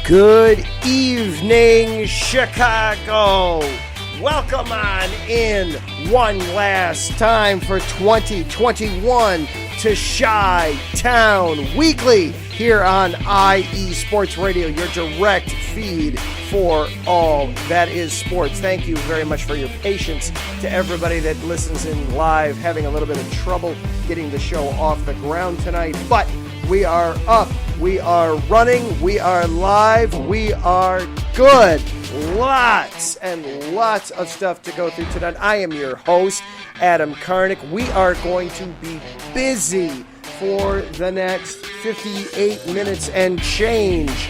Good evening, Chicago. Welcome on in one last time for 2021 to Chi-Town Weekly here on IE Sports Radio, your direct feed for all that is sports. Thank you very much for your patience to everybody that listens in live. Having a little bit of trouble getting the show off the ground tonight, but we are up, we are running, we are live, we are good. Lots and lots of stuff to go through tonight. I am your host, Adam Karnick. We are going to be busy for the next 58 minutes and change.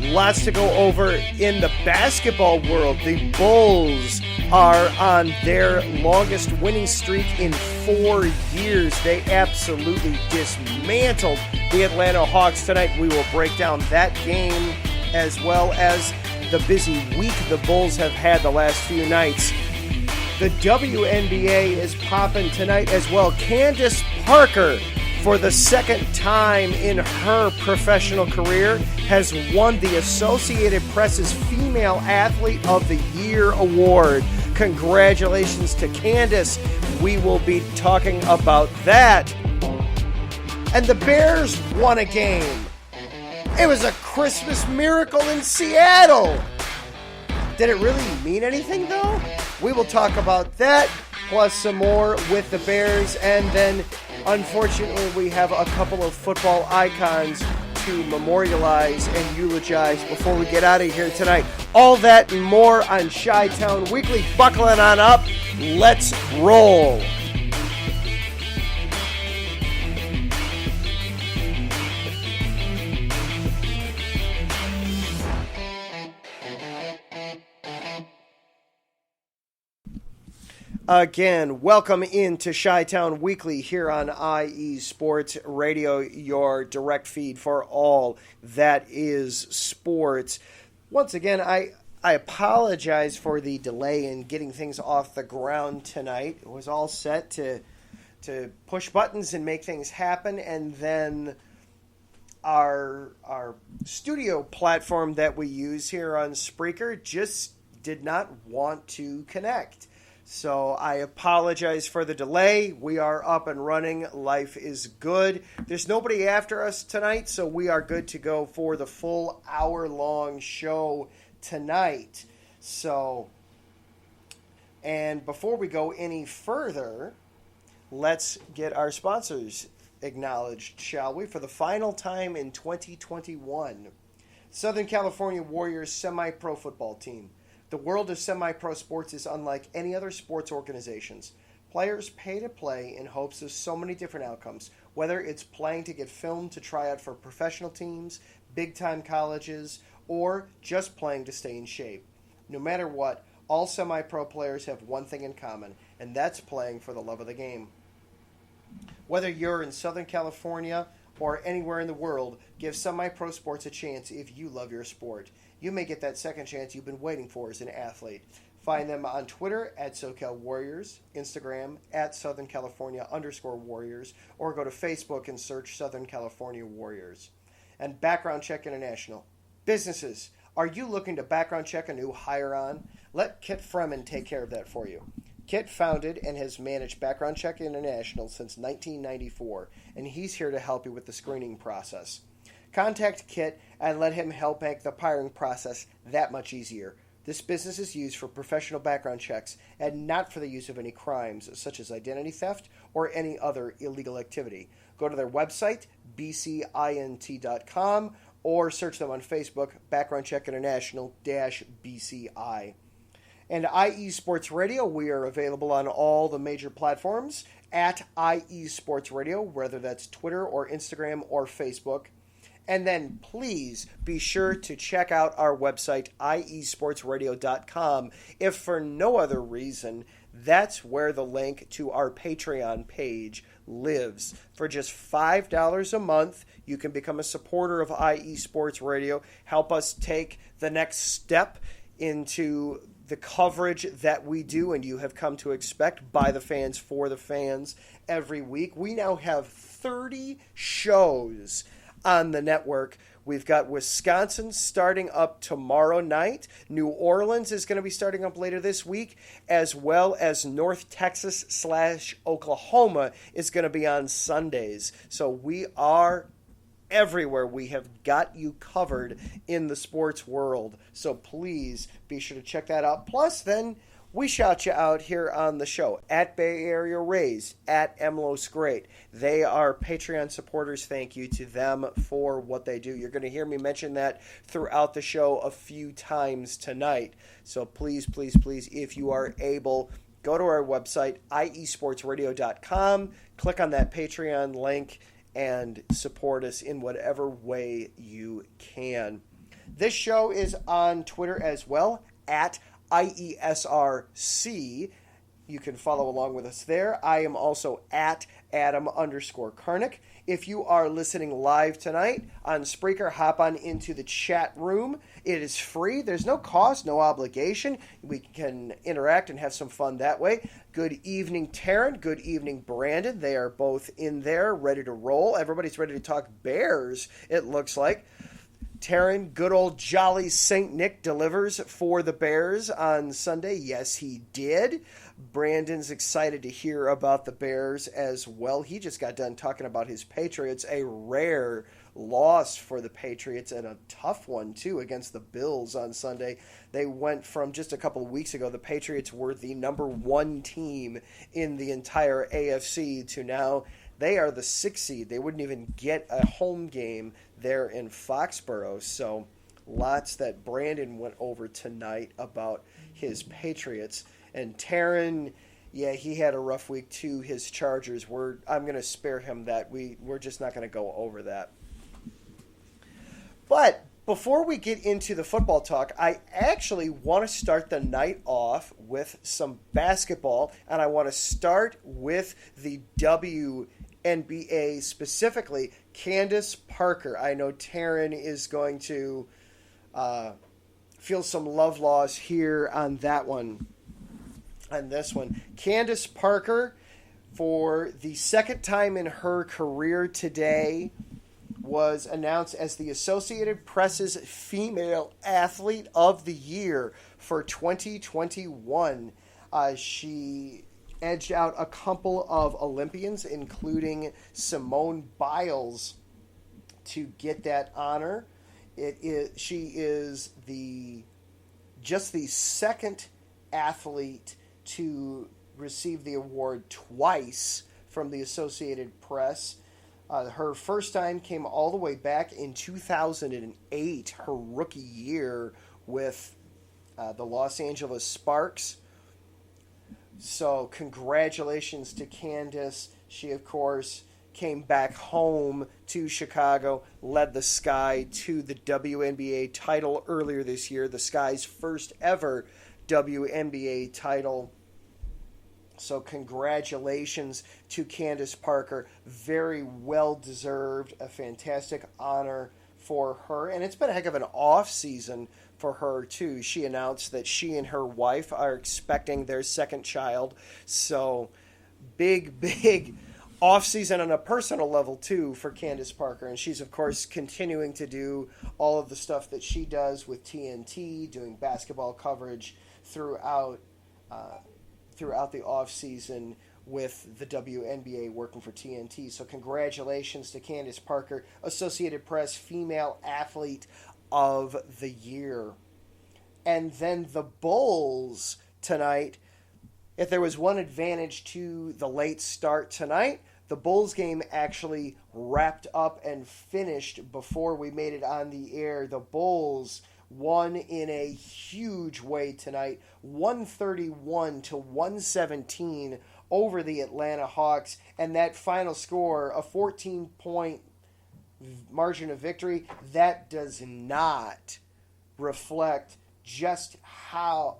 Lots to go over in the basketball world. The Bulls are on their longest winning streak in 4 years. They absolutely dismantled the Atlanta Hawks tonight. We will break down that game as well as the busy week the Bulls have had the last few nights. The WNBA is popping tonight as well. Candace Parker, for the second time in her professional career, has won the Associated Press's Female Athlete of the Year award. Congratulations to Candace. We will be talking about that. And the Bears won a game. It was a Christmas miracle in Seattle. Did it really mean anything, though? We will talk about that, plus some more with the Bears, and then, unfortunately, we have a couple of football icons to memorialize and eulogize before we get out of here tonight. All that and more on Chi-Town Weekly. Buckling on up. Let's roll. Again, welcome into Chi-Town Weekly here on IE Sports Radio, your direct feed for all that is sports. Once again, I apologize for the delay in getting things off the ground tonight. It was all set to push buttons and make things happen, and then our studio platform that we use here on Spreaker just did not want to connect. So I apologize for the delay. We are up and running. Life is good. There's nobody after us tonight, so we are good to go for the full hour-long show tonight. So, and before we go any further, let's get our sponsors acknowledged, shall we? For the final time in 2021, Southern California Warriors semi-pro football team. The world of semi-pro sports is unlike any other sports organizations. Players pay to play in hopes of so many different outcomes, whether it's playing to get filmed to try out for professional teams, big-time colleges, or just playing to stay in shape. No matter what, all semi-pro players have one thing in common, and that's playing for the love of the game. Whether you're in Southern California or anywhere in the world, give semi-pro sports a chance if you love your sport. You may get that second chance you've been waiting for as an athlete. Find them on Twitter at SoCal Warriors, Instagram at Southern California _Warriors, or go to Facebook and search Southern California Warriors. And Background Check International. Businesses, are you looking to background check a new hire on? Let Kit Fremen take care of that for you. Kit founded and has managed Background Check International since 1994, and he's here to help you with the screening process. Contact Kit and let him help make the hiring process that much easier. This business is used for professional background checks and not for the use of any crimes, such as identity theft or any other illegal activity. Go to their website, bcint.com, or search them on Facebook, Background Check International-BCI. And IE Sports Radio, we are available on all the major platforms at IE Sports Radio, whether that's Twitter or Instagram or Facebook. And then please be sure to check out our website, iesportsradio.com. If for no other reason, that's where the link to our Patreon page lives. For just $5 a month, you can become a supporter of IE Sports Radio, help us take the next step into the coverage that we do and you have come to expect by the fans for the fans every week. We now have 30 shows on the network. We've got Wisconsin starting up tomorrow night. New Orleans is going to be starting up later this week, as well as North Texas / Oklahoma is going to be on Sundays. So we are everywhere. We have got you covered in the sports world. So please be sure to check that out. Plus, then we shout you out here on the show at Bay Area Rays, at Emlos Great. They are Patreon supporters. Thank you to them for what they do. You're going to hear me mention that throughout the show a few times tonight. So please, please, please, if you are able, go to our website, iesportsradio.com, click on that Patreon link, and support us in whatever way you can. This show is on Twitter as well, at IESRC. You can follow along with us there. I am also at Adam_Karnick. If you are listening live tonight on Spreaker, hop on into the chat room. It is free. There's no cost, no obligation. We can interact and have some fun that way. Good evening, Taryn. Good evening, Brandon. They are both in there, ready to roll. Everybody's ready to talk Bears, it looks like. Taryn, good old jolly St. Nick delivers for the Bears on Sunday. Yes, he did. Brandon's excited to hear about the Bears as well. He just got done talking about his Patriots, a rare loss for the Patriots and a tough one, too, against the Bills on Sunday. They went from just a couple of weeks ago, the Patriots were the number 1 team in the entire AFC, to now they are the 6th seed. They wouldn't even get a home game there in Foxborough. So lots that Brandon went over tonight about his Patriots. And Taryn, yeah, he had a rough week too. His Chargers, I'm going to spare him that. We're just not going to go over that. But before we get into the football talk, I actually want to start the night off with some basketball, and I want to start with the WNBA, specifically Candace Parker. I know Taryn is going to feel some love loss here on that one. On this one, Candace Parker, for the second time in her career today, was announced as the Associated Press's Female Athlete of the Year for 2021. She edged out a couple of Olympians, including Simone Biles, to get that honor. She is just the second athlete to receive the award twice from the Associated Press. Her first time came all the way back in 2008, her rookie year with the Los Angeles Sparks. So congratulations to Candace. She, of course, came back home to Chicago, led the Sky to the WNBA title earlier this year, the Sky's first ever WNBA title. So congratulations to Candace Parker. Very well-deserved, a fantastic honor for her. And it's been a heck of an off-season for her, too. She announced that she and her wife are expecting their second child. So big off-season on a personal level, too, for Candace Parker. And she's, of course, continuing to do all of the stuff that she does with TNT, doing basketball coverage throughout the off-season with the WNBA, working for TNT. So congratulations to Candace Parker, Associated Press Female Athlete of the Year. And then the Bulls tonight, if there was one advantage to the late start tonight, the Bulls game actually wrapped up and finished before we made it on the air. The Bulls won in a huge way tonight, 131-117 over the Atlanta Hawks, and that final score, a 14-point margin of victory, that does not reflect just how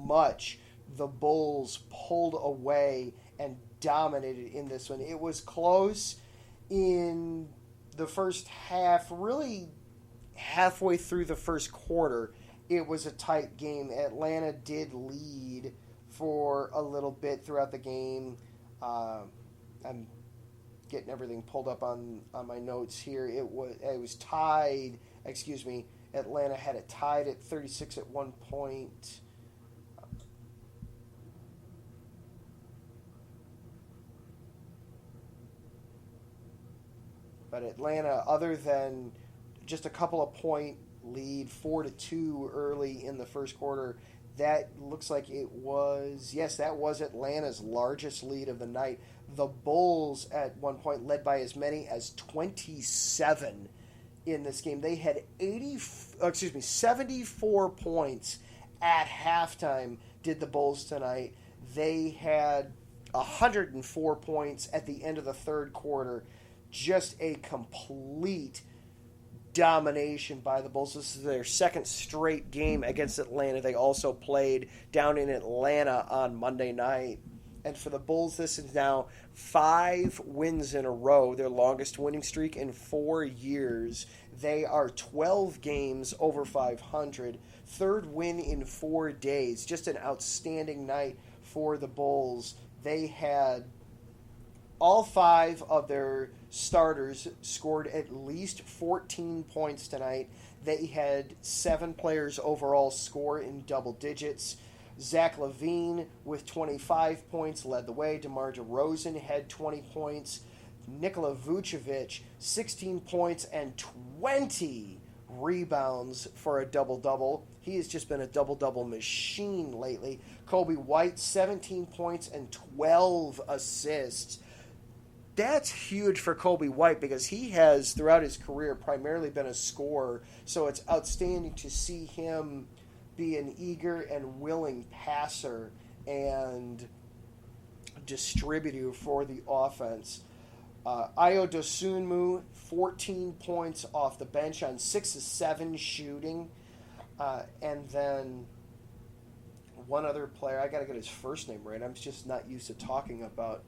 much the Bulls pulled away and dominated in this one. It was close in the first half, really halfway through the first quarter. It was a tight game. Atlanta did lead for a little bit throughout the game. I'm getting everything pulled up on my notes here. It was tied. Excuse me. Atlanta had it tied at 36 at one point. But Atlanta, other than just a couple of point lead, 4-2 early in the first quarter, that looks like it was, yes, that was Atlanta's largest lead of the night. The Bulls at one point led by as many as 27 in this game. They had 74 points at halftime did the Bulls tonight. They had 104 points at the end of the third quarter. Just a complete domination by the Bulls. This is their second straight game against Atlanta. They also played down in Atlanta on Monday night. And for the Bulls, this is now 5 wins in a row, their longest winning streak in 4 years. They are 12 games over 500. Third win in 4 days. Just an outstanding night for the Bulls. They had all 5 of their starters scored at least 14 points tonight. They had 7 players overall score in double digits. Zach LaVine with 25 points led the way. DeMar DeRozan had 20 points. Nikola Vucevic, 16 points and 20 rebounds for a double-double. He has just been a double-double machine lately. Kobe White, 17 points and 12 assists. That's huge for Kobe White because he has, throughout his career, primarily been a scorer. So it's outstanding to see him be an eager and willing passer and distributor for the offense. Ayo Dosunmu, 14 points off the bench on 6 of 7 shooting. And then one other player, I got to get his first name right. I'm just not used to talking about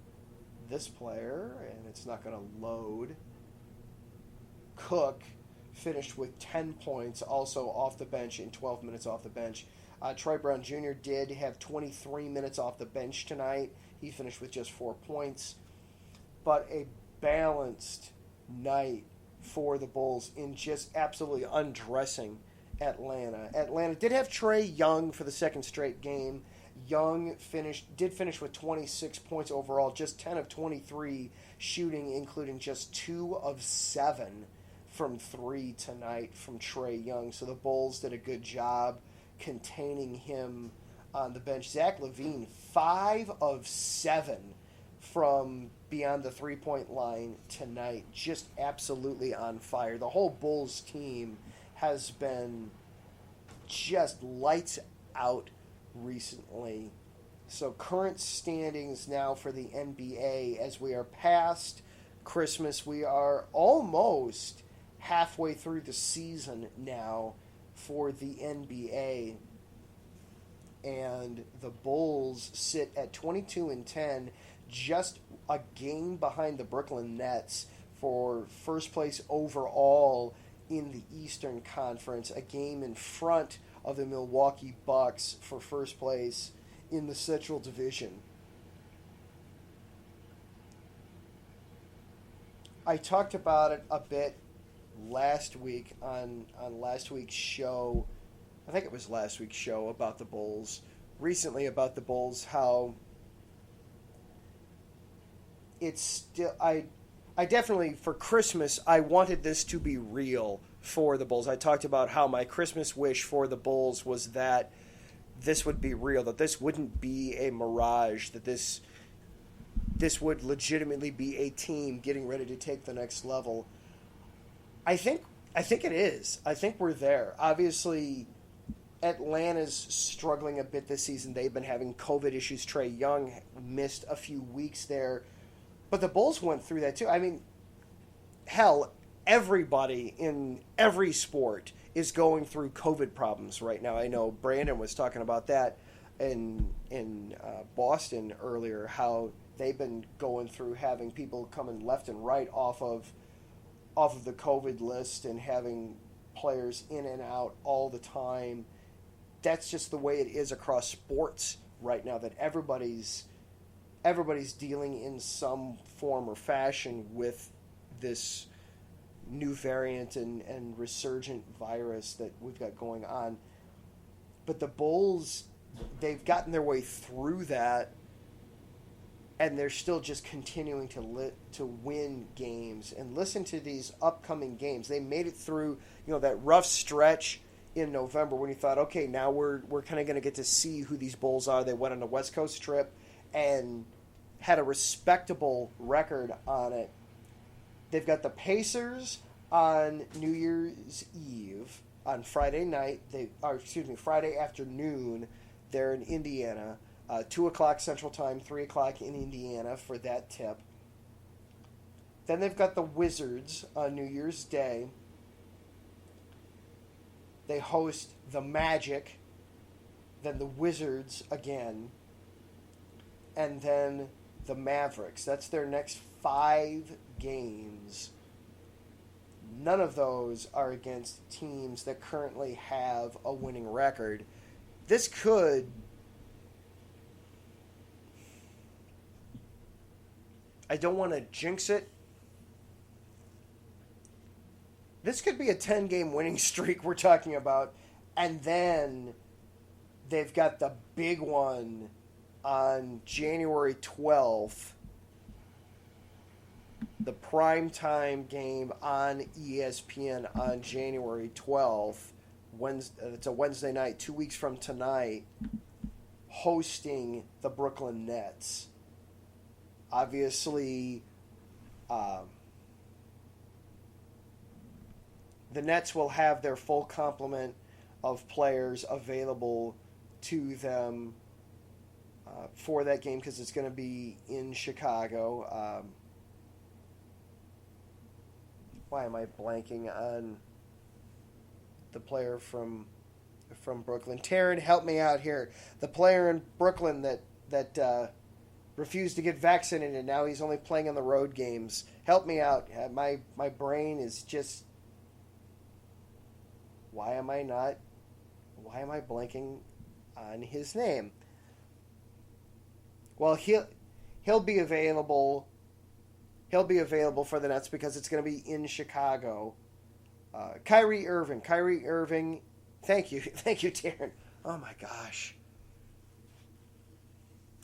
this player, and it's not going to load. Cook finished with 10 points, also off the bench in 12 minutes off the bench. Troy Brown Jr. did have 23 minutes off the bench tonight. He finished with just 4 points. But a balanced night for the Bulls in just absolutely undressing Atlanta. Atlanta did have Trae Young for the second straight game. Young did finish with 26 points overall, just 10 of 23 shooting, including just 2 of 7 from 3 tonight from Trae Young. So the Bulls did a good job containing him on the bench. Zach LaVine, 5 of 7 from beyond the three-point line tonight. Just absolutely on fire. The whole Bulls team has been just lights out recently. So current standings now for the NBA, as we are past Christmas, we are almost halfway through the season now for the NBA, and the Bulls sit at 22-10, just a game behind the Brooklyn Nets for first place overall in the Eastern Conference, a game in front of the Milwaukee Bucks for first place in the Central Division. I talked about it a bit last week on last week's show. I think it was last week's show about the Bulls. Recently about the Bulls, how it's still... I definitely, for Christmas, I wanted this to be real for the Bulls. I talked about how my Christmas wish for the Bulls was that this would be real, that this wouldn't be a mirage, that this would legitimately be a team getting ready to take the next level. I think it is. I think we're there. Obviously, Atlanta's struggling a bit this season. They've been having COVID issues. Trae Young missed a few weeks there. But the Bulls went through that too. I mean, hell, everybody in every sport is going through COVID problems right now. I know Brandon was talking about that in Boston earlier, how they've been going through having people coming left and right off of the COVID list and having players in and out all the time. That's just the way it is across sports right now, that everybody's everybody's dealing in some form or fashion with this new variant and resurgent virus that we've got going on. But the Bulls, they've gotten their way through that, and they're still just continuing to win games. And listen to these upcoming games. They made it through, that rough stretch in November when you thought, okay, now we're kind of going to get to see who these Bulls are. They went on a West Coast trip and had a respectable record on it. They've got the Pacers on New Year's Eve on Friday night. Friday afternoon. They're in Indiana. 2 o'clock Central Time, 3 o'clock in Indiana for that tip. Then they've got the Wizards on New Year's Day. They host the Magic, then the Wizards again, and then the Mavericks. That's their next 5 games. None of those are against teams that currently have a winning record. This could... I don't want to jinx it. This could be a 10-game winning streak we're talking about. And then they've got the big one on January 12th. The primetime game on ESPN on January 12th. It's a Wednesday night, 2 weeks from tonight, hosting the Brooklyn Nets. Obviously, the Nets will have their full complement of players available to them for that game because it's going to be in Chicago. Why am I blanking on the player from Brooklyn? Taryn, help me out here. The player in Brooklyn that refused to get vaccinated, and now he's only playing on the road games. Help me out. My brain is just... Why am I blanking on his name? Well, he'll be available. He'll be available for the Nets because it's going to be in Chicago. Kyrie Irving. Thank you, Taryn. Oh my gosh.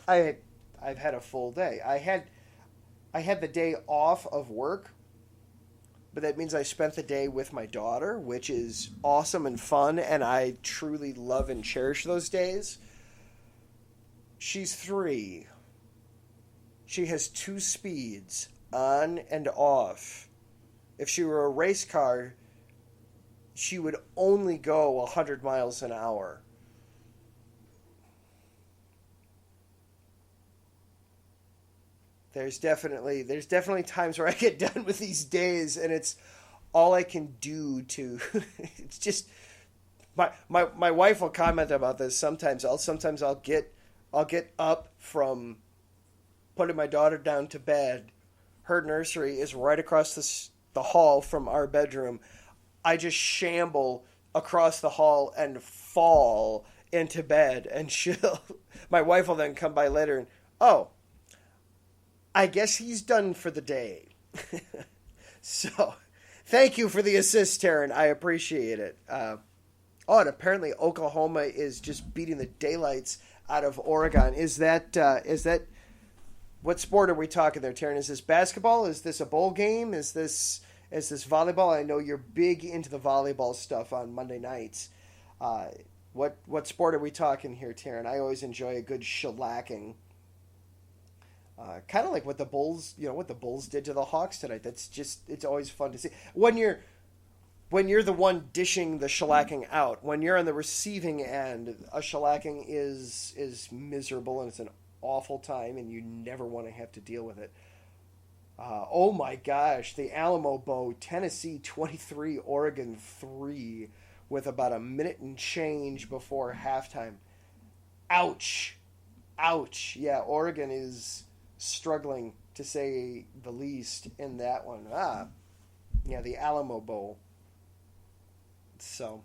I've had a full day. I had the day off of work, but that means I spent the day with my daughter, which is awesome and fun, and I truly love and cherish those days. She's 3. She has 2 speeds, on and off. If she were a race car, she would only go 100 miles an hour. There's definitely times where I get done with these days, and it's all I can do to. It's just my wife will comment about this sometimes. I'll get up from putting my daughter down to bed. Her nursery is right across the hall from our bedroom. I just shamble across the hall and fall into bed, and my wife will then come by later and, oh, I guess he's done for the day. So, thank you for the assist, Taryn. I appreciate it. And apparently Oklahoma is just beating the daylights out of Oregon. Is that what sport are we talking there, Taryn? Is this basketball? Is this a bowl game? Is this volleyball? I know you're big into the volleyball stuff on Monday nights. What sport are we talking here, Taryn? I always enjoy a good shellacking. Kind of like what the Bulls did to the Hawks tonight. It's always fun to see. When you're the one dishing the shellacking out, when you're on the receiving end, a shellacking is miserable and it's an awful time, and you never want to have to deal with it. Oh my gosh, the Alamo Bowl, Tennessee 23, Oregon 3, with about a minute and change before halftime. Ouch. Yeah, Oregon is struggling, to say the least, in that one. Yeah, the Alamo Bowl. So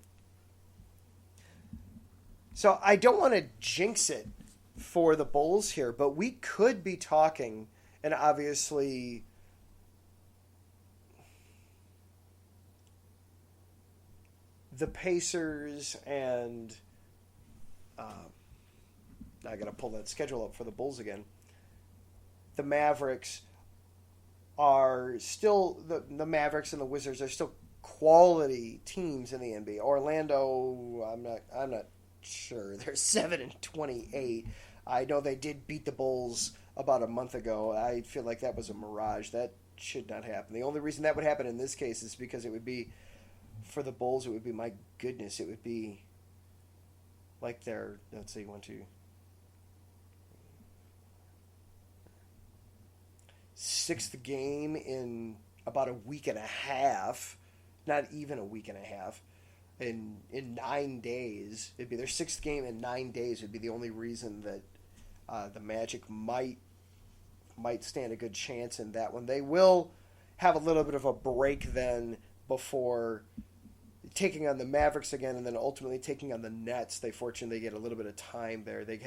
I don't want to jinx it for the Bulls here, but we could be talking, and obviously the Pacers and I got to pull that schedule up for the Bulls again. The Mavericks are still the Mavericks and the Wizards are still quality teams in the NBA. Orlando, I'm not sure. They're 7-28. I know they did beat the Bulls about a month ago. I feel like that was a mirage. That should not happen. The only reason that would happen in this case is because it would be, for the Bulls, it would be, my goodness, it would be like their, let's see, 6th game in about a week and a half, not even a week and a half, in 9 days. It'd be their 6th game in 9 days. It'd be the only reason that the Magic might stand a good chance in that one. They will have a little bit of a break then before taking on the Mavericks again, and then ultimately taking on the Nets. They fortunately get a little bit of time there. They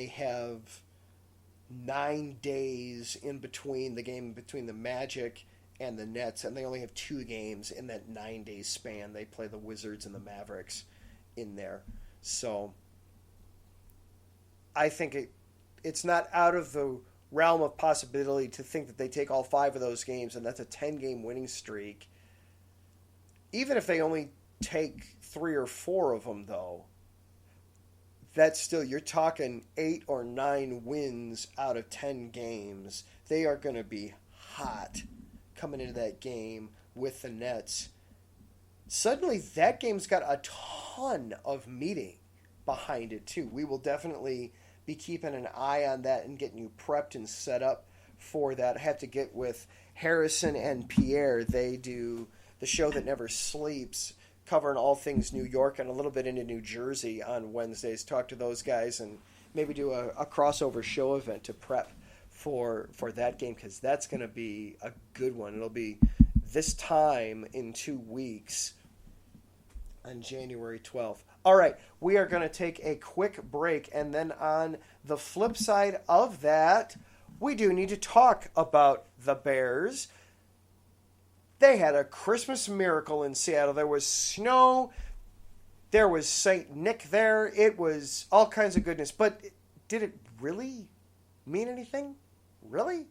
have 9 days in between the game between the Magic and the Nets, and they only have 2 games in that 9-day span. They play the Wizards and the Mavericks in there. So I think it's not out of the realm of possibility to think that they take all 5 of those games, and that's a 10-game winning streak. Even if they only take 3 or 4 of them, though, that's still, you're talking 8 or 9 wins out of 10 games. They are going to be hot coming into that game with the Nets. Suddenly, that game's got a ton of meaning behind it, too. We will definitely be keeping an eye on that and getting you prepped and set up for that. I have to get with Harrison and Pierre. They do the show that never sleeps, covering all things New York and a little bit into New Jersey on Wednesdays. Talk to those guys and maybe do a crossover show event to prep for that game, because that's going to be a good one. It'll be this time in 2 weeks on January 12th. All right, we are going to take a quick break, and then on the flip side of that, we do need to talk about the Bears. They had a Christmas miracle in Seattle. There was snow. There was St. Nick there. It was all kinds of goodness. But did it really mean anything? Really?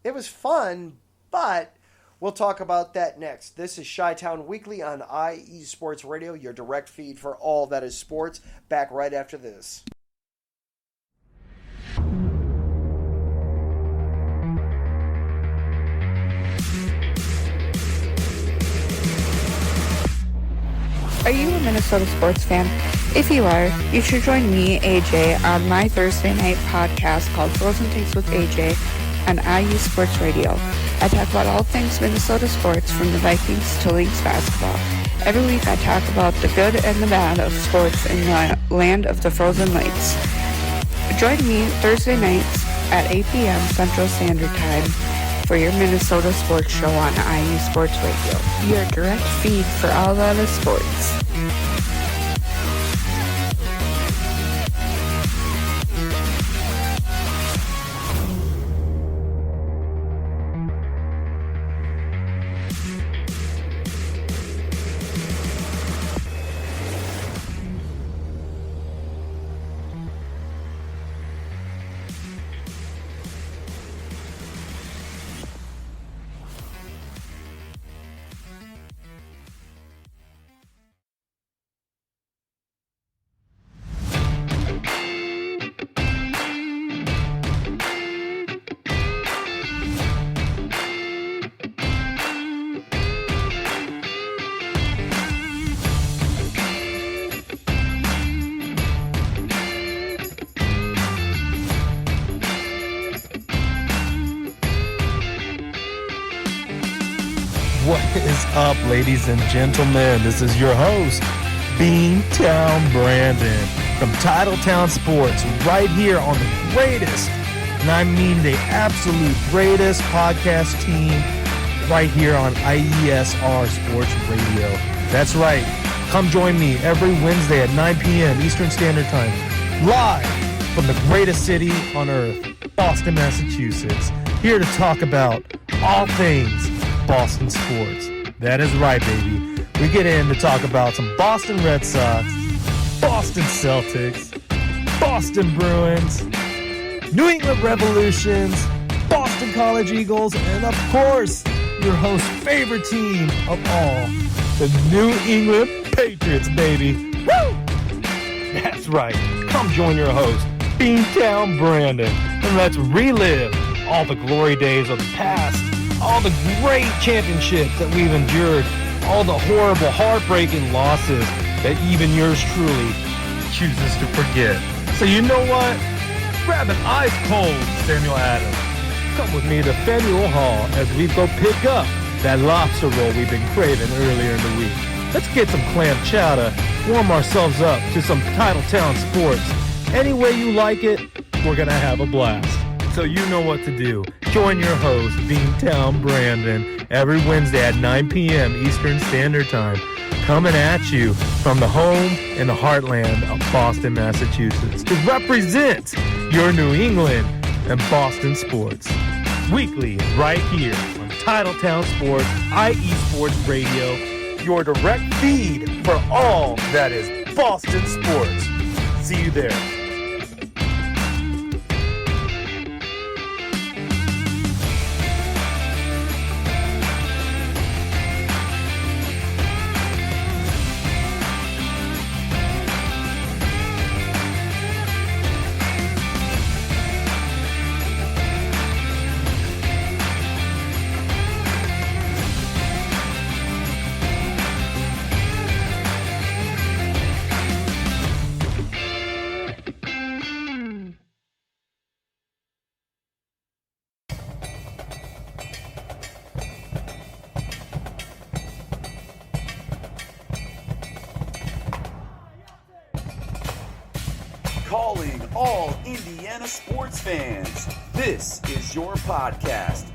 It was fun, but we'll talk about that next. This is Chi-Town Weekly on IE Sports Radio, your direct feed for all that is sports. Back right after this. Are you a Minnesota sports fan? If you are, you should join me, AJ, on my Thursday night podcast called Frozen Takes with AJ on IU Sports Radio. I talk about all things Minnesota sports, from the Vikings to Lynx basketball. Every week I talk about the good and the bad of sports in the land of the Frozen Lakes. Join me Thursday nights at 8 p.m. Central Standard Time for your Minnesota sports show on IU Sports Radio, your direct feed for all that is sports. What is up, ladies and gentlemen? This is your host, Beantown Brandon from Titletown Sports, right here on the greatest, and I mean the absolute greatest podcast team right here on IESR Sports Radio. That's right, Come join me every Wednesday at 9 p.m. Eastern Standard Time, live from the greatest city on earth, Boston, Massachusetts, here to talk about all things Boston sports. That is right, baby. We get in to talk about some Boston Red Sox, Boston Celtics, Boston Bruins, New England Revolutions, Boston College Eagles, and of course, your host's favorite team of all, the New England Patriots, baby. Woo! That's right. Come join your host, Beantown Brandon, and let's relive all the glory days of the past, all the great championships that we've endured, all the horrible, heartbreaking losses that even yours truly chooses to forget. So you know what? Grab an ice-cold Samuel Adams. Come with me to Faneuil Hall as we go pick up that lobster roll we've been craving earlier in the week. Let's get some clam chowder, warm ourselves up to some Titletown sports. Any way you like it, we're going to have a blast. So you know what to do. Join your host, Beantown Brandon, every Wednesday at 9 p.m. Eastern Standard Time, coming at you from the home and the heartland of Boston, Massachusetts, to represent your New England and Boston sports. Weekly, right here on Titletown Sports, IE Sports Radio, your direct feed for all that is Boston sports. See you there. Calling all Indiana sports fans, this is your podcast.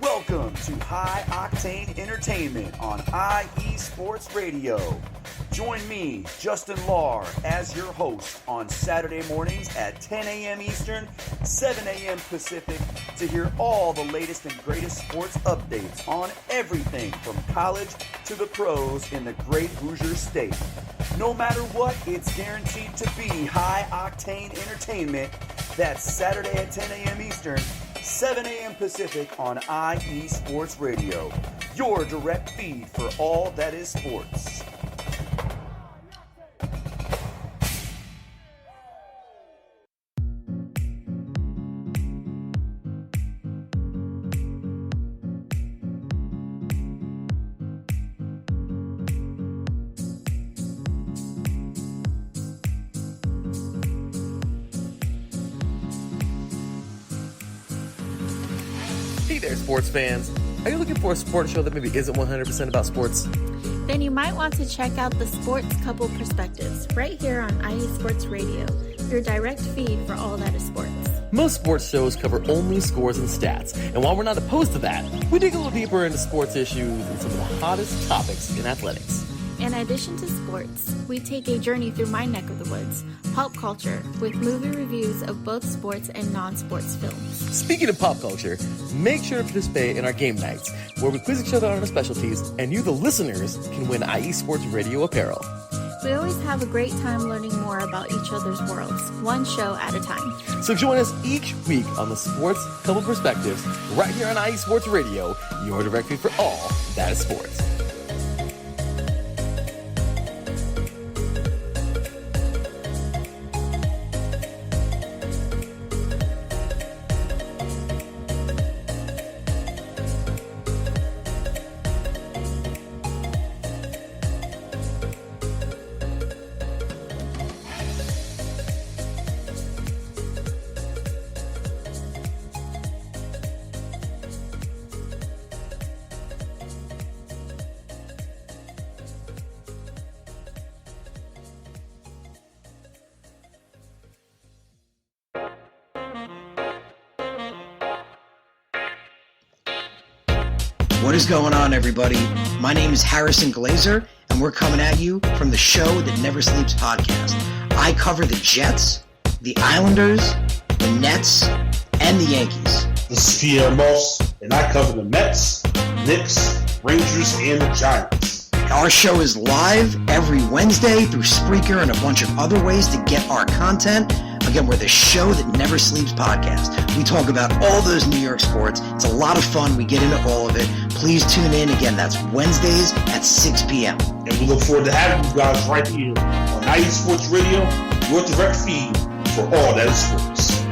Welcome to High Octane Entertainment on IE Sports Radio. Join me, Justin Lahr, as your host on Saturday mornings at 10 a.m. Eastern, 7 a.m. Pacific to hear all the latest and greatest sports updates on everything from college to the pros in the great Hoosier state. No matter what, it's guaranteed to be high-octane entertainment. That's Saturday at 10 a.m. Eastern, 7 a.m. Pacific on IE Sports Radio, your direct feed for all that is sports. Hey there, sports fans. Are you looking for a sports show that maybe isn't 100% about sports? Then you might want to check out the Sports Couple Perspectives right here on IE Sports Radio, your direct feed for all that is sports. Most sports shows cover only scores and stats, and while we're not opposed to that, we dig a little deeper into sports issues and some of the hottest topics in athletics. In addition to sports, we take a journey through my neck of the woods, pop culture, with movie reviews of both sports and non-sports films. Speaking of pop culture, make sure to participate in our game nights, where we quiz each other on our specialties, and you, the listeners, can win IE Sports Radio apparel. We always have a great time learning more about each other's worlds, one show at a time. So join us each week on the Sports Couple Perspectives, right here on IE Sports Radio, your direct feed for all that is sports. What is going on, everybody? My name is Harrison Glazer, and and we're coming at you from the Show That Never Sleeps podcast. I cover the Jets, the Islanders, the Nets, and the Yankees. This is Pierre Moss, and I cover the Mets, Knicks, Rangers, and the Giants. Our show is live every Wednesday through Spreaker and a bunch of other ways to get our content. Again, we're the Show That Never Sleeps podcast. We talk about all those New York sports. It's a lot of fun. We get into all of it. Please tune in. Again, that's Wednesdays at 6 p.m. And we look forward to having you guys right here on IE Sports Radio, your direct feed for all that is sports.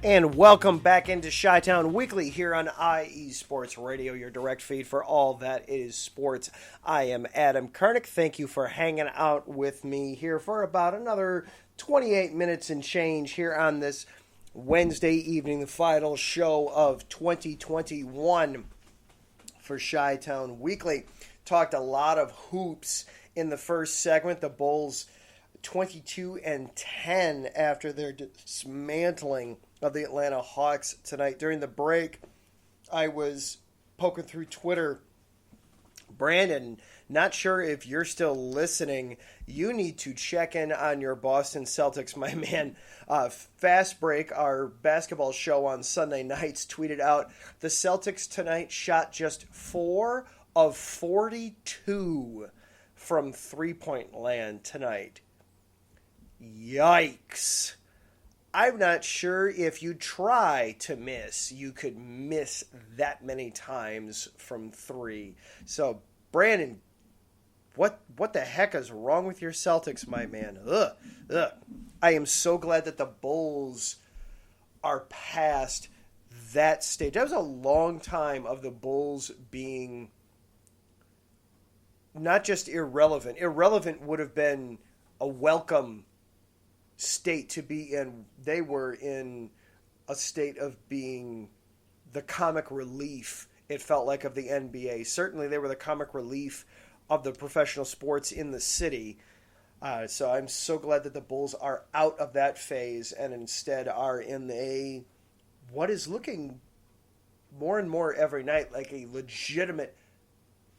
And welcome back into Chi-Town Weekly here on IE Sports Radio, your direct feed for all that is sports. I am Adam Karnick. Thank you for hanging out with me here for about another 28 minutes and change here on this Wednesday evening, the final show of 2021 for Chi-Town Weekly. Talked a lot of hoops in the first segment. The Bulls 22-10 after their dismantling of the Atlanta Hawks tonight. During the break, I was poking through Twitter. Brandon, not sure if you're still listening. You need to check in on your Boston Celtics, my man. Fast Break, our basketball show on Sunday nights, tweeted out the Celtics tonight shot just 4 of 42 from three-point land tonight. Yikes. I'm not sure if you try to miss, you could miss that many times from three. So, Brandon, what the heck is wrong with your Celtics, my man? Ugh. I am so glad that the Bulls are past that stage. That was a long time of the Bulls being not just irrelevant. Irrelevant would have been a welcome state to be in. They were in a state of being the comic relief, it felt like, of the NBA. Certainly they were the comic relief of the professional sports in the city. So I'm so glad that the Bulls are out of that phase and instead are in what is looking more and more every night like a legitimate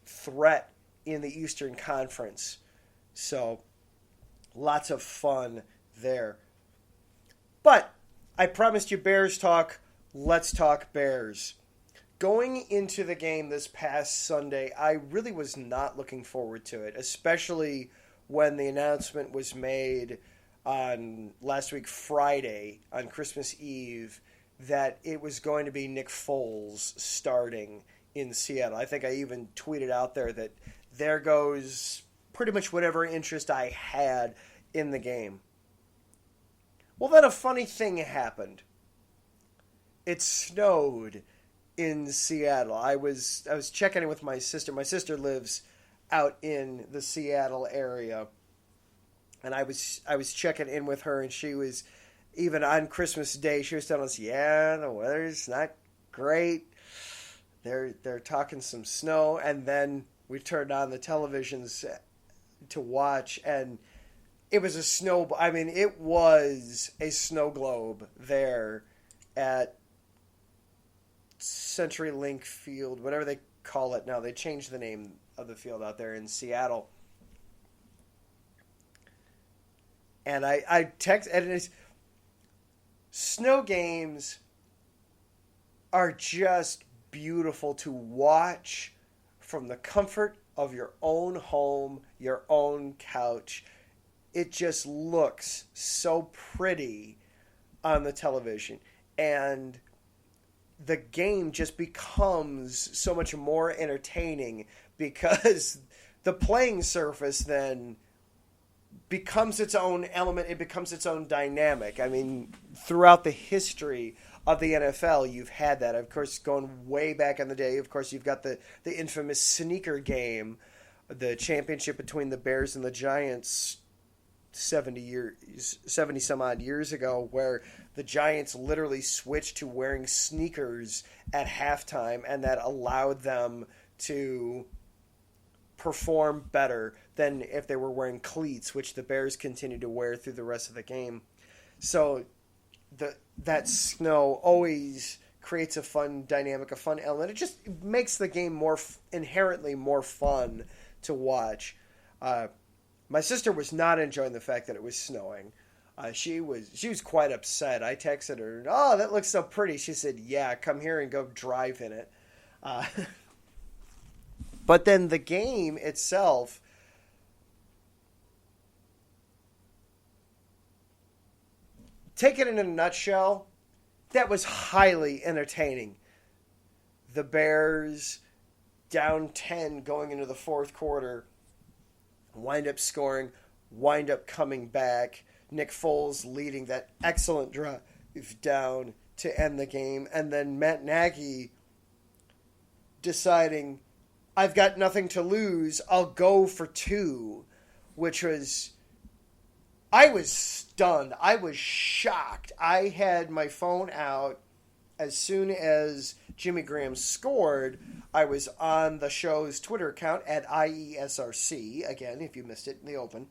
threat in the Eastern Conference. So lots of fun there. But I promised you Bears talk. Let's talk Bears. Going into the game this past Sunday, I really was not looking forward to it, especially when the announcement was made on last week Friday, on Christmas Eve, that it was going to be Nick Foles starting in Seattle. I think I even tweeted out there that there goes pretty much whatever interest I had in the game. Well, then a funny thing happened. It snowed in Seattle. I was checking in with my sister. My sister lives out in the Seattle area, and I was checking in with her, and she was, even on Christmas Day, she was telling us, yeah, the weather's not great. They're talking some snow, and then we turned on the televisions to watch, and it was it was a snow globe there at CenturyLink Field, whatever they call it now. They changed the name of the field out there in Seattle. And I text, and it's, snow games are just beautiful to watch from the comfort of your own home, your own couch. It just looks so pretty on the television. And the game just becomes so much more entertaining because the playing surface then becomes its own element. It becomes its own dynamic. I mean, throughout the history of the NFL, you've had that. Of course, going way back in the day, of course, you've got the infamous sneaker game, the championship between the Bears and the Giants 70 some odd years ago, where the Giants literally switched to wearing sneakers at halftime, and that allowed them to perform better than if they were wearing cleats, which the Bears continued to wear through the rest of the game. So that snow always creates a fun dynamic, a fun element. It just makes the game inherently more fun to watch. My sister was not enjoying the fact that it was snowing. She was quite upset. I texted her, "Oh, that looks so pretty." She said, "Yeah, come here and go drive in it." But then the game itself, take it in a nutshell, that was highly entertaining. The Bears, down 10 going into the fourth quarter, wind up scoring, wind up coming back. Nick Foles leading that excellent drive down to end the game. And then Matt Nagy deciding, I've got nothing to lose, I'll go for 2, which was... I was stunned. I was shocked. I had my phone out as soon as Jimmy Graham scored. I was on the show's Twitter account at IESRC, again, if you missed it in the open,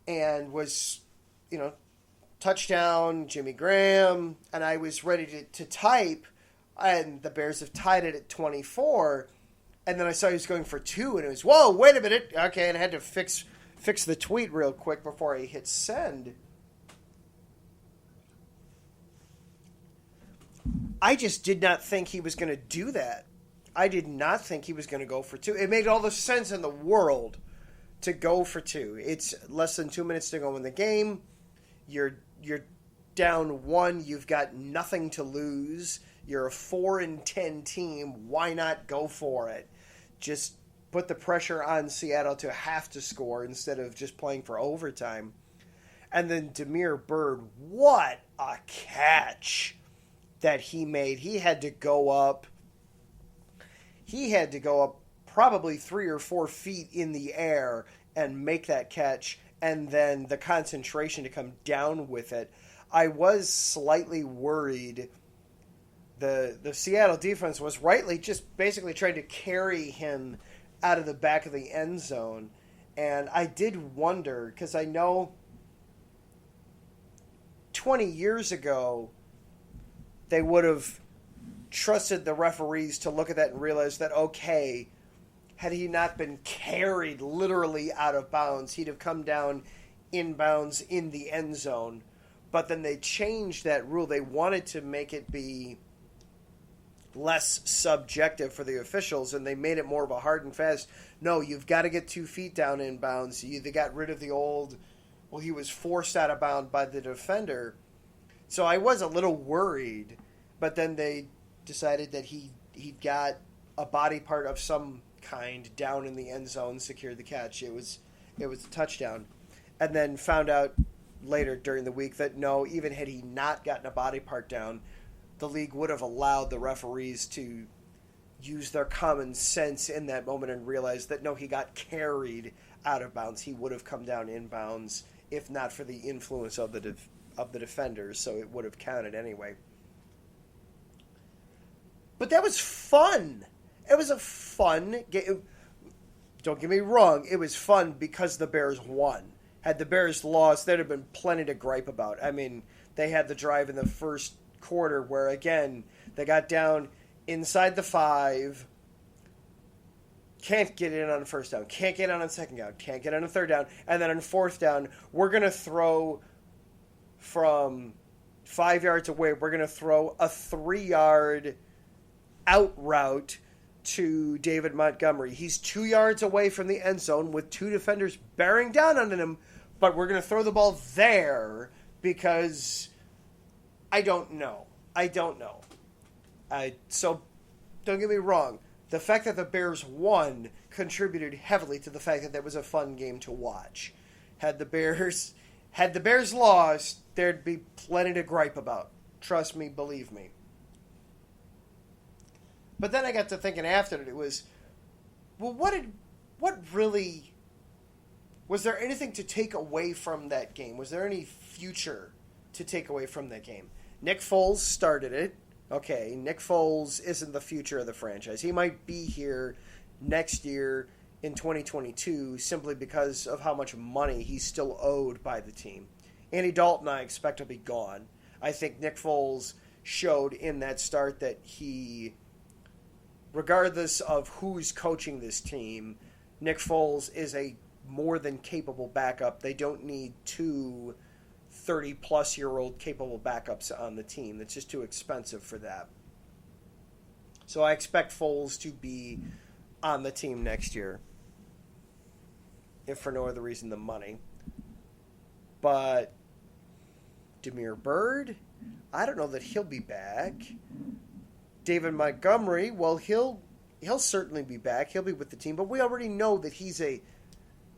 and was, touchdown, Jimmy Graham, and I was ready to type, and the Bears have tied it at 24, and then I saw he was going for 2, and it was, whoa, wait a minute, okay, and I had to fix the tweet real quick before I hit send. I just did not think he was going to do that. I did not think he was going to go for 2. It made all the sense in the world to go for 2. It's less than 2 minutes to go in the game. You're down 1. You've got nothing to lose. You're a 4-10 team. Why not go for it? Just put the pressure on Seattle to have to score instead of just playing for overtime. And then Damiere Byrd, what a catch that he made. He had to go up probably 3 or 4 feet in the air and make that catch, and then the concentration to come down with it. I was slightly worried. The Seattle defense was rightly just basically trying to carry him out of the back of the end zone. And I did wonder, because I know 20 years ago, they would have trusted the referees to look at that and realize that, okay, had he not been carried literally out of bounds, he'd have come down inbounds in the end zone. But then they changed that rule. They wanted to make it be less subjective for the officials, and they made it more of a hard and fast, no, you've got to get 2 feet down in bounds. They got rid of the old, well, he was forced out of bounds by the defender. So I was a little worried, but then they decided that he got a body part of some kind down in the end zone, secured the catch. It was a touchdown. And then found out later during the week that no, even had he not gotten a body part down, the league would have allowed the referees to use their common sense in that moment and realize that no, he got carried out of bounds. He would have come down in bounds if not for the influence of the defenders, so it would have counted anyway. But that was fun. It was a fun game. Don't get me wrong, it was fun because the Bears won. Had the Bears lost, there'd have been plenty to gripe about. I mean, they had the drive in the first quarter where, again, they got down inside the 5, can't get in on first down, can't get on second down, can't get on third down, and then on fourth down, we're going to throw from 5 yards away, we're going to throw a 3-yard out route to David Montgomery. He's 2 yards away from the end zone with 2 defenders bearing down on him, but we're going to throw the ball there because I don't know. So don't get me wrong. The fact that the Bears won contributed heavily to the fact that was a fun game to watch. Had the Bears lost, there'd be plenty to gripe about. Trust me, believe me. But then I got to thinking after it was, well, was there anything to take away from that game? Was there any future to take away from that game? Nick Foles started it. Okay, Nick Foles isn't the future of the franchise. He might be here next year in 2022 simply because of how much money he's still owed by the team. Andy Dalton, I expect, will be gone. I think Nick Foles showed in that start that he, regardless of who's coaching this team, Nick Foles is a more than capable backup. They don't need two 30-plus-year-old capable backups on the team. That's just too expensive for that. So I expect Foles to be on the team next year, if for no other reason than money. But Damiere Byrd, I don't know that he'll be back. David Montgomery, well, he'll certainly be back. He'll be with the team, but we already know that he's an